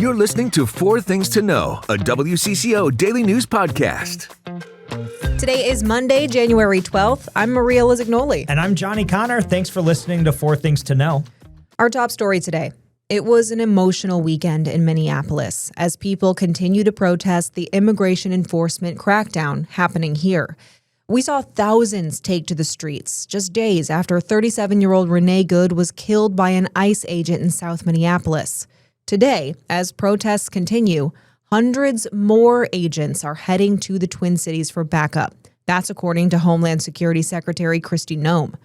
You're listening to Four Things to Know, a WCCO daily news podcast. Today is Monday, January 12th. I'm Maria Lizignoli. And I'm Johnny Connor. Thanks for listening to Four Things to Know. Our top story today. It was an emotional weekend in Minneapolis as people continue to protest the immigration enforcement crackdown happening here. We saw thousands take to the streets just days after 37-year-old Renee Good was killed by an ICE agent in South Minneapolis. Today, as protests continue, hundreds more agents are heading to the Twin Cities for backup. That's according to Homeland Security Secretary Kristi Noem.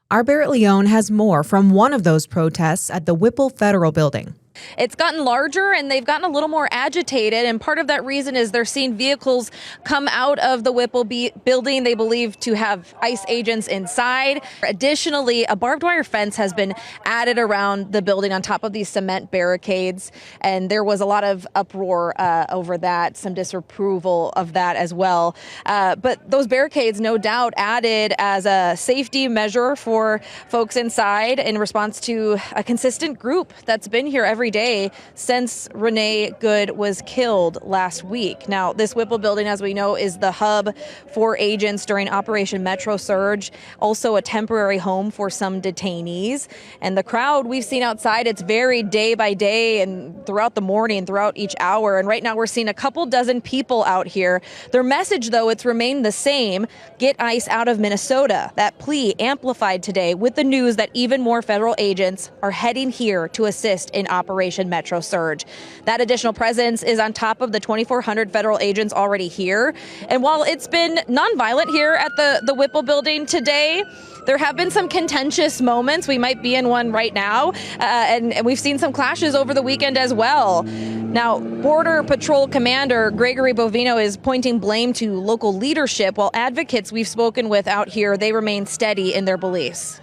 Our Barrett Leone has more from one of those protests at the Whipple Federal Building. It's gotten larger and they've gotten a little more agitated, and part of that reason is they're seeing vehicles come out of the Whipple building they believe to have ICE agents inside. Additionally, a barbed wire fence has been added around the building on top of these cement barricades, and there was a lot of uproar over that, some disapproval of that as well. But those barricades, no doubt, added as a safety measure for folks inside in response to a consistent group that's been here every day since Renee Good was killed last week. Now, this Whipple building, as we know, is the hub for agents during Operation Metro Surge, also a temporary home for some detainees. And the crowd we've seen outside, it's varied day by day and throughout the morning, throughout each hour. And right now we're seeing a couple dozen people out here. Their message, though, it's remained the same: get ICE out of Minnesota. That plea amplified today with the news that even more federal agents are heading here to assist in Operation Metro Surge. That additional presence is on top of the 2,400 federal agents already here. And while it's been nonviolent here at the Whipple building today, there have been some contentious moments. We might be in one right now, and we've seen some clashes over the weekend as well. Now, Border Patrol Commander Gregory Bovino is pointing blame to local leadership, while advocates we've spoken with out here, they remain steady in their beliefs.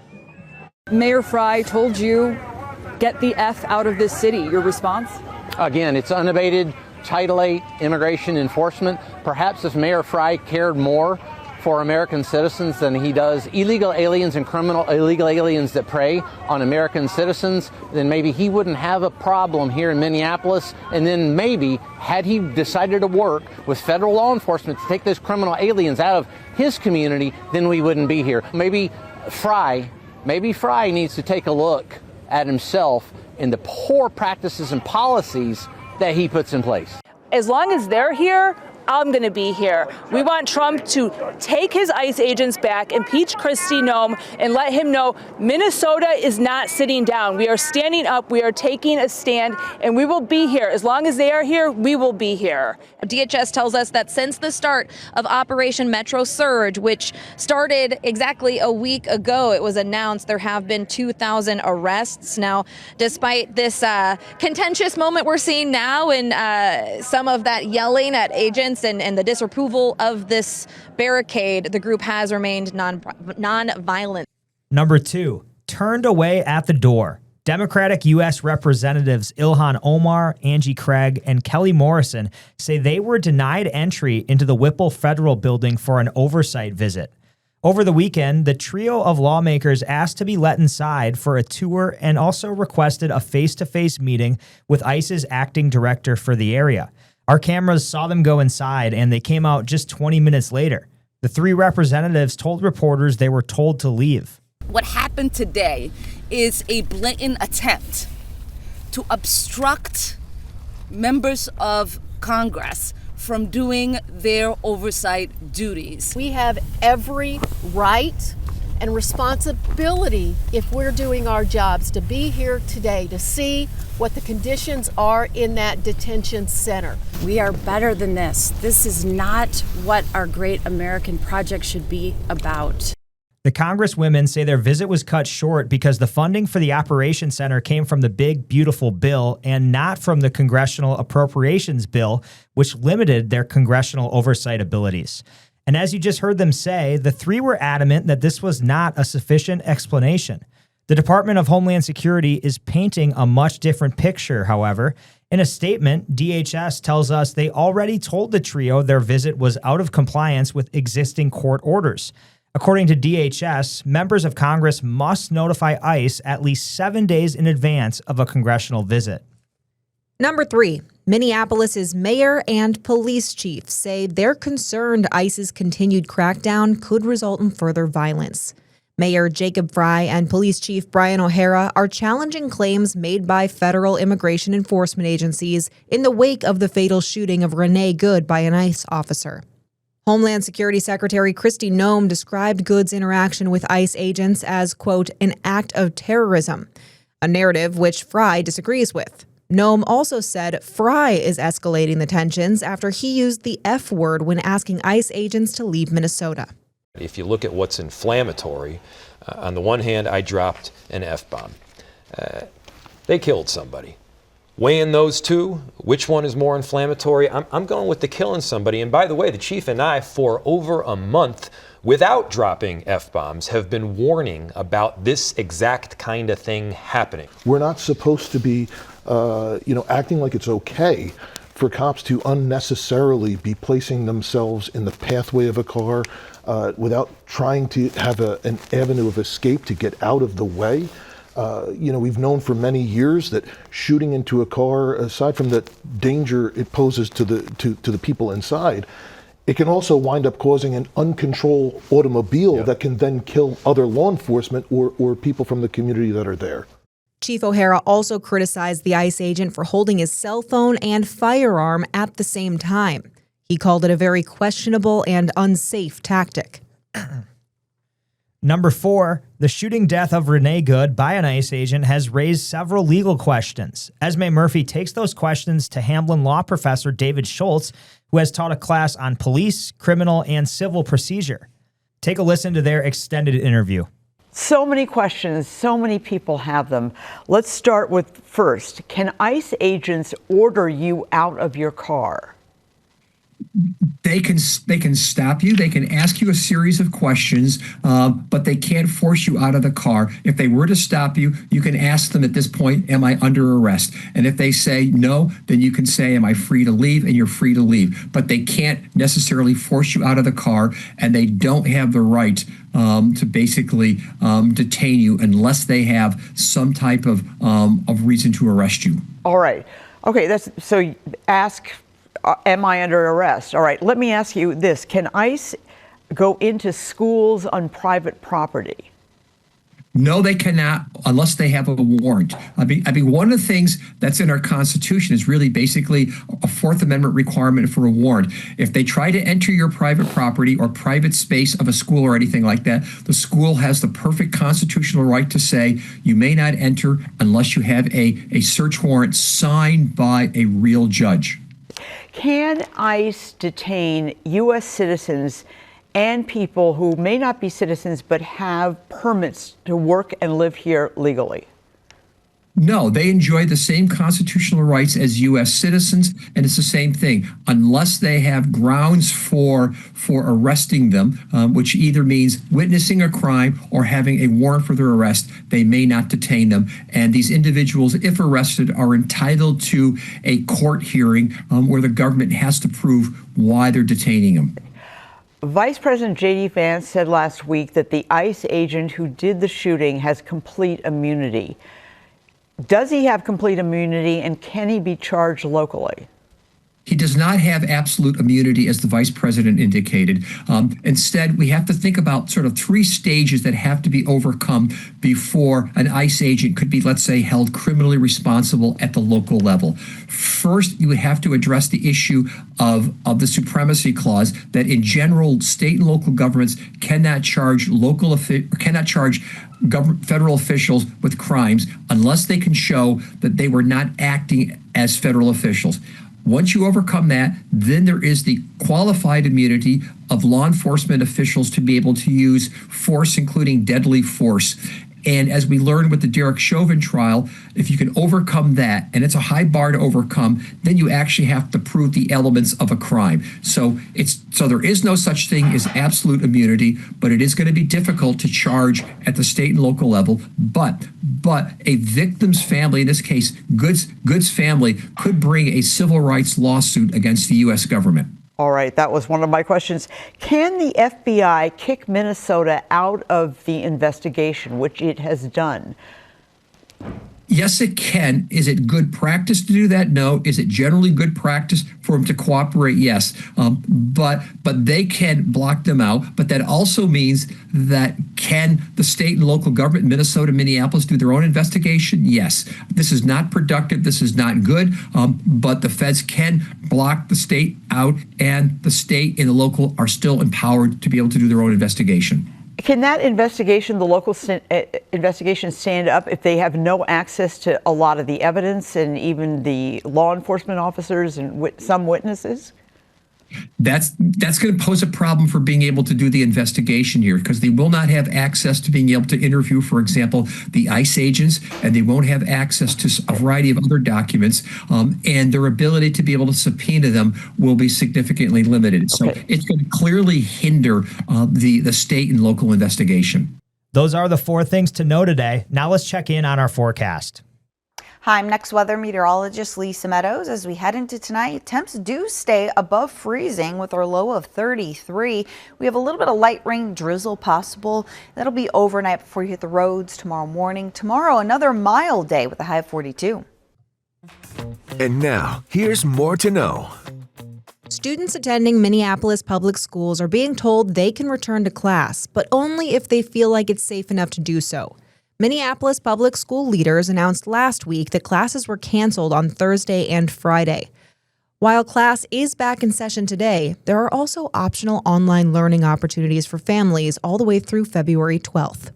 Mayor Frey told you, get the F out of this city. Your response? Again, it's unabated Title VIII immigration enforcement. Perhaps if Mayor Frey cared more for American citizens than he does illegal aliens and illegal aliens that prey on American citizens, then maybe he wouldn't have a problem here in Minneapolis. And then maybe, had he decided to work with federal law enforcement to take those criminal aliens out of his community, then we wouldn't be here. Maybe Frey needs to take a look at himself and the poor practices and policies that he puts in place. As long as they're here, I'm going to be here. We want Trump to take his ICE agents back, impeach Kristi Noem, and let him know Minnesota is not sitting down. We are standing up. We are taking a stand, and we will be here. As long as they are here, we will be here. DHS tells us that since the start of Operation Metro Surge, which started exactly a week ago, it was announced there have been 2,000 arrests. Now, despite this contentious moment we're seeing now and some of that yelling at agents and the disapproval of this barricade, the group has remained non-violent. Number 2, turned away at the door. Democratic U.S. Representatives Ilhan Omar, Angie Craig, and Kelly Morrison say they were denied entry into the Whipple Federal Building for an oversight visit. Over the weekend, the trio of lawmakers asked to be let inside for a tour and also requested a face-to-face meeting with ICE's acting director for the area. Our cameras saw them go inside, and they came out just 20 minutes later. The 3 representatives told reporters they were told to leave. What happened today is a blatant attempt to obstruct members of Congress from doing their oversight duties. We have every right and responsibility, if we're doing our jobs, to be here today to see what the conditions are in that detention center. We are better than this. This is not what our great American project should be about. The Congresswomen say their visit was cut short because the funding for the Operations Center came from the big, beautiful bill and not from the Congressional Appropriations Bill, which limited their congressional oversight abilities. And as you just heard them say, the 3 were adamant that this was not a sufficient explanation. The Department of Homeland Security is painting a much different picture, however. In a statement, DHS tells us they already told the trio their visit was out of compliance with existing court orders. According to DHS, members of Congress must notify ICE at least 7 days in advance of a congressional visit. Number 3, Minneapolis's mayor and police chief say they're concerned ICE's continued crackdown could result in further violence. Mayor Jacob Frey and Police Chief Brian O'Hara are challenging claims made by federal immigration enforcement agencies in the wake of the fatal shooting of Renee Good by an ICE officer. Homeland Security Secretary Kristi Noem described Good's interaction with ICE agents as, quote, an act of terrorism, a narrative which Frey disagrees with. Noem also said Frey is escalating the tensions after he used the F word when asking ICE agents to leave Minnesota. If you look at what's inflammatory, on the one hand, I dropped an F-bomb. They killed somebody. Weighing those two, which one is more inflammatory? I'm going with the killing somebody. And by the way, the chief and I, for over a month, without dropping F-bombs, have been warning about this exact kind of thing happening. We're not supposed to be, acting like it's okay for cops to unnecessarily be placing themselves in the pathway of a car without trying to have an avenue of escape to get out of the way. We've known for many years that shooting into a car, aside from the danger it poses to the people inside, it can also wind up causing an uncontrolled automobile that can then kill other law enforcement or people from the community that are there. Chief O'Hara also criticized the ICE agent for holding his cell phone and firearm at the same time. He called it a very questionable and unsafe tactic. Number 4, the shooting death of Renee Good by an ICE agent has raised several legal questions. Esme Murphy takes those questions to Hamline law professor David Schultz, who has taught a class on police, criminal, and civil procedure. Take a listen to their extended interview. So many questions, so many people have them. Let's start with first, can ICE agents order you out of your car? They can stop you. They can ask you a series of questions, but they can't force you out of the car. If they were to stop you, you can ask them at this point, am I under arrest? And if they say no, then you can say, am I free to leave? And you're free to leave. But they can't necessarily force you out of the car, and they don't have the right to basically detain you unless they have some type of reason to arrest you. All right. Okay, so ask, am I under arrest? All right, let me ask you this. Can ICE go into schools on private property? No, they cannot unless they have a warrant. I mean, one of the things that's in our Constitution is really basically a Fourth Amendment requirement for a warrant. If they try to enter your private property or private space of a school or anything like that, the school has the perfect constitutional right to say you may not enter unless you have a search warrant signed by a real judge. Can ICE detain U.S. citizens and people who may not be citizens but have permits to work and live here legally? No, they enjoy the same constitutional rights as U.S. citizens, and it's the same thing. Unless they have grounds for arresting them, which either means witnessing a crime or having a warrant for their arrest, they may not detain them. And these individuals, if arrested, are entitled to a court hearing where the government has to prove why they're detaining them. Vice President J.D. Vance said last week that the ICE agent who did the shooting has complete immunity. Does he have complete immunity, and can he be charged locally? He does not have absolute immunity, as the vice president indicated. Instead, we have to think about sort of 3 stages that have to be overcome before an ICE agent could be, let's say, held criminally responsible at the local level. First, you would have to address the issue of the supremacy clause, that in general, state and local governments cannot charge federal officials with crimes unless they can show that they were not acting as federal officials. Once you overcome that, then there is the qualified immunity of law enforcement officials to be able to use force, including deadly force. And as we learned with the Derek Chauvin trial, if you can overcome that, and it's a high bar to overcome, then you actually have to prove the elements of a crime. So there is no such thing as absolute immunity, but it is going to be difficult to charge at the state and local level. But a victim's family, in this case, Good's family, could bring a civil rights lawsuit against the U.S. government. All right, that was one of my questions. Can the FBI kick Minnesota out of the investigation, which it has done? Yes, it can. Is it good practice to do that? No. Is it generally good practice for them to cooperate? Yes. But they can block them out. But that also means that can the state and local government, Minnesota, Minneapolis, do their own investigation? Yes. This is not productive. This is not good. But the feds can block the state out, and the state and the local are still empowered to be able to do their own investigation. Can that investigation, the local investigation, stand up if they have no access to a lot of the evidence and even the law enforcement officers and some witnesses? That's going to pose a problem for being able to do the investigation here, because they will not have access to being able to interview, for example, the ICE agents, and they won't have access to a variety of other documents, and their ability to be able to subpoena them will be significantly limited. So it's going to clearly hinder the state and local investigation. Those are the 4 things to know today. Now let's check in on our forecast. Hi, I'm next weather meteorologist Lisa Meadows. As we head into tonight, temps do stay above freezing with our low of 33. We have a little bit of light rain drizzle possible. That'll be overnight before you hit the roads tomorrow morning. Tomorrow, another mild day with a high of 42. And now, here's more to know. Students attending Minneapolis public schools are being told they can return to class, but only if they feel like it's safe enough to do so. Minneapolis public school leaders announced last week that classes were canceled on Thursday and Friday. While class is back in session today, there are also optional online learning opportunities for families all the way through February 12th.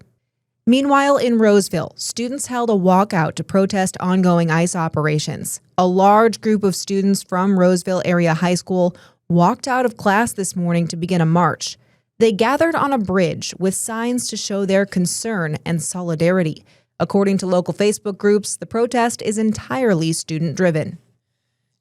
Meanwhile, in Roseville, students held a walkout to protest ongoing ICE operations. A large group of students from Roseville Area High School walked out of class this morning to begin a march. They gathered on a bridge with signs to show their concern and solidarity. According to local Facebook groups, the protest is entirely student-driven.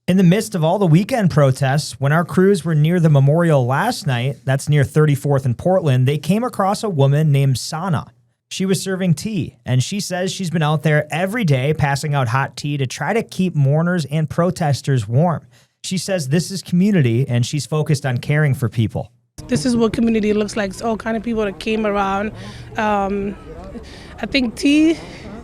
In the midst of all the weekend protests, when our crews were near the memorial last night, that's near 34th and Portland, they came across a woman named Sana. She was serving tea, and she says she's been out there every day passing out hot tea to try to keep mourners and protesters warm. She says this is community, and she's focused on caring for people. This is what community looks like. It's all kind of people that came around. I think tea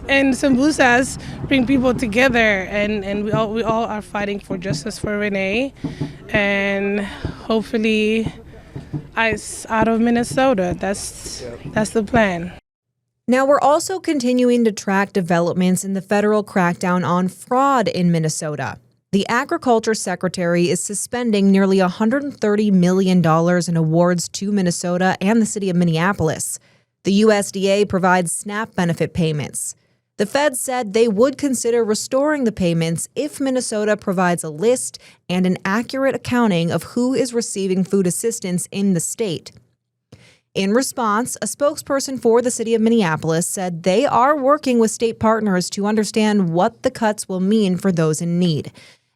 and sambusas bring people together, and we all are fighting for justice for Renee, and hopefully ICE out of Minnesota. That's the plan. Now, we're also continuing to track developments in the federal crackdown on fraud in Minnesota. The Agriculture Secretary is suspending nearly $130 million in awards to Minnesota and the city of Minneapolis. The USDA provides SNAP benefit payments. The feds said they would consider restoring the payments if Minnesota provides a list and an accurate accounting of who is receiving food assistance in the state. In response, a spokesperson for the city of Minneapolis said they are working with state partners to understand what the cuts will mean for those in need,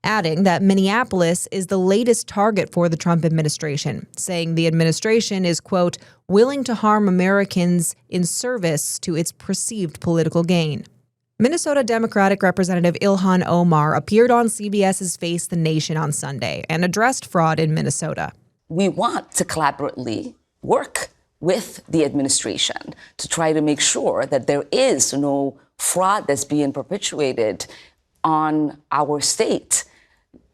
adding that Minneapolis is the latest target for the Trump administration, saying the administration is, quote, willing to harm Americans in service to its perceived political gain. Minnesota Democratic Representative Ilhan Omar appeared on CBS's Face the Nation on Sunday and addressed fraud in Minnesota. We want to collaboratively work with the administration to try to make sure that there is no fraud that's being perpetuated on our state.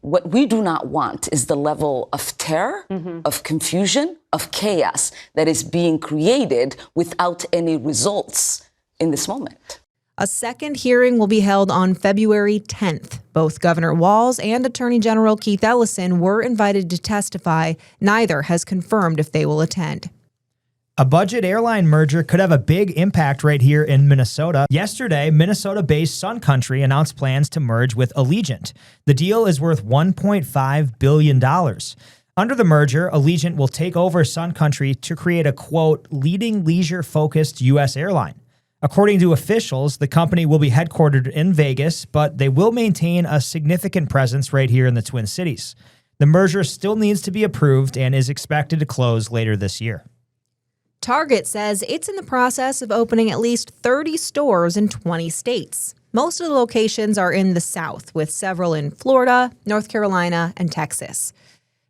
What we do not want is the level of terror, of confusion, of chaos that is being created without any results in this moment. A second hearing will be held on February 10th. Both Governor Walz and Attorney General Keith Ellison were invited to testify. Neither has confirmed if they will attend. A budget airline merger could have a big impact right here in Minnesota. Yesterday, Minnesota-based Sun Country announced plans to merge with Allegiant. The deal is worth $1.5 billion. Under the merger, Allegiant will take over Sun Country to create a, quote, leading leisure-focused U.S. airline. According to officials, the company will be headquartered in Vegas, but they will maintain a significant presence right here in the Twin Cities. The merger still needs to be approved and is expected to close later this year. Target says it's in the process of opening at least 30 stores in 20 states. Most of the locations are in the South, with several in Florida, North Carolina, and Texas.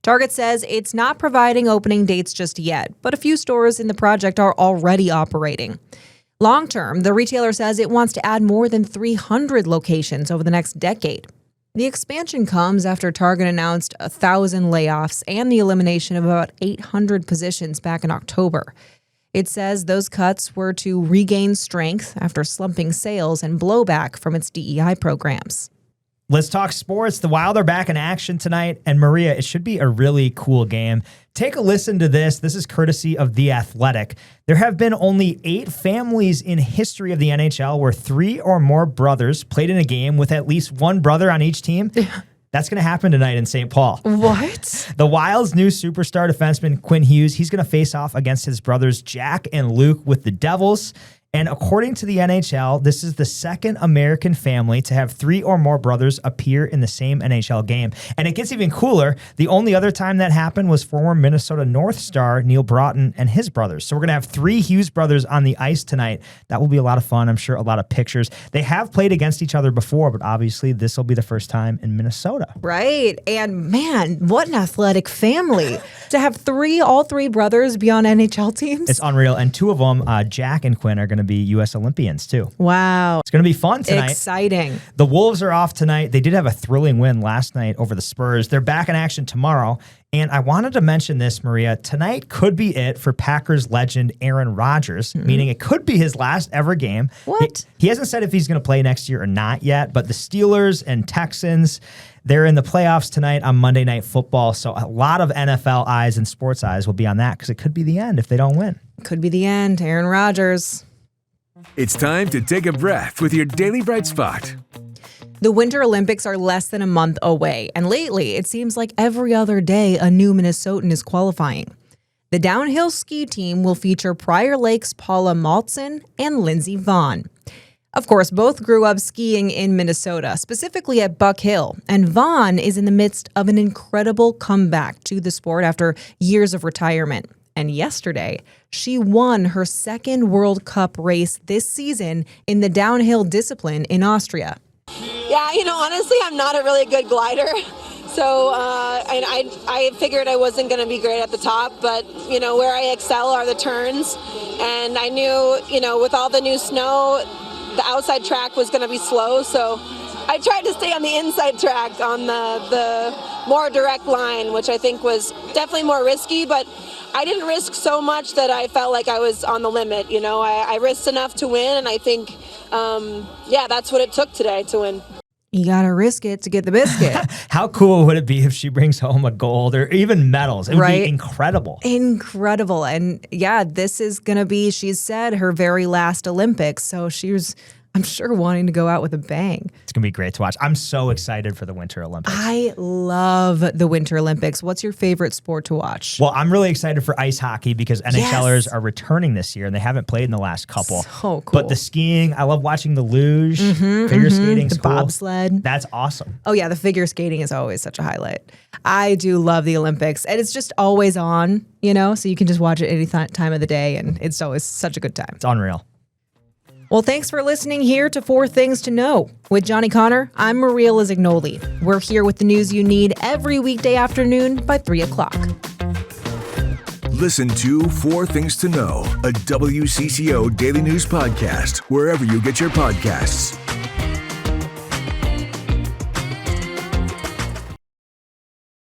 Target says it's not providing opening dates just yet, but a few stores in the project are already operating. Long term, the retailer says it wants to add more than 300 locations over the next decade. The expansion comes after Target announced 1,000 layoffs and the elimination of about 800 positions back in October. It says those cuts were to regain strength after slumping sales and blowback from its DEI programs. Let's talk sports. The Wild are back in action tonight. And Maria, it should be a really cool game. Take a listen to this. This is courtesy of The Athletic. There have been only 8 families in history of the NHL where 3 or more brothers played in a game with at least one brother on each team. That's going to happen tonight in St. Paul. What? The Wild's new superstar defenseman, Quinn Hughes, he's going to face off against his brothers Jack and Luke with the Devils. And according to the NHL, this is the second American family to have 3 or more brothers appear in the same NHL game. And it gets even cooler. The only other time that happened was former Minnesota North star Neil Broughton and his brothers. So we're going to have 3 Hughes brothers on the ice tonight. That will be a lot of fun. I'm sure a lot of pictures. They have played against each other before, but obviously this will be the first time in Minnesota. Right. And man, what an athletic family. To have all three brothers be on NHL teams. It's unreal. And 2 of them, Jack and Quinn, are going to be U.S. Olympians too. Wow. It's going to be fun tonight. Exciting. The Wolves are off tonight. They did have a thrilling win last night over the Spurs. They're back in action tomorrow. And I wanted to mention this, Maria. Tonight could be it for Packers legend Aaron Rodgers, meaning it could be his last ever game. What? He hasn't said if he's going to play next year or not yet, but the Steelers and Texans, they're in the playoffs tonight on Monday Night Football. So a lot of NFL eyes and sports eyes will be on that because it could be the end if they don't win. Could be the end. Aaron Rodgers. It's time to take a breath with your Daily Bright Spot. The Winter Olympics are less than a month away, and lately it seems like every other day a new Minnesotan is qualifying. The downhill ski team will feature Prior Lake's Paula Maltzen and Lindsey Vonn. Of course, both grew up skiing in Minnesota, specifically at Buck Hill, and Vonn is in the midst of an incredible comeback to the sport after years of retirement. And yesterday, she won her second World Cup race this season in the downhill discipline in Austria. Yeah, honestly, I'm not a really good glider. So and I figured I wasn't going to be great at the top, but, where I excel are the turns. And I knew, with all the new snow, the outside track was going to be slow. So I tried to stay on the inside track on the more direct line, which I think was definitely more risky, but I didn't risk so much that I felt like I was on the limit. I risked enough to win, and I think, that's what it took today to win. You got to risk it to get the biscuit. How cool would it be if she brings home a gold or even medals? It would be incredible. Incredible. And yeah, this is going to be, she said, her very last Olympics. So she was, I'm sure, wanting to go out with a bang. It's going to be great to watch. I'm so excited for the Winter Olympics. I love the Winter Olympics. What's your favorite sport to watch? Well, I'm really excited for ice hockey because NHLers are returning this year and they haven't played in the last couple. So cool. But the skiing, I love watching the luge, figure skating, the bobsled. That's awesome. Oh yeah, the figure skating is always such a highlight. I do love the Olympics, and it's just always on, so you can just watch it any time of the day, and it's always such a good time. It's unreal. Well, thanks for listening here to 4 Things to Know. With Johnny Connor, I'm Maria Lizignoli. We're here with the news you need every weekday afternoon by 3 o'clock. Listen to 4 Things to Know, a WCCO daily news podcast, wherever you get your podcasts.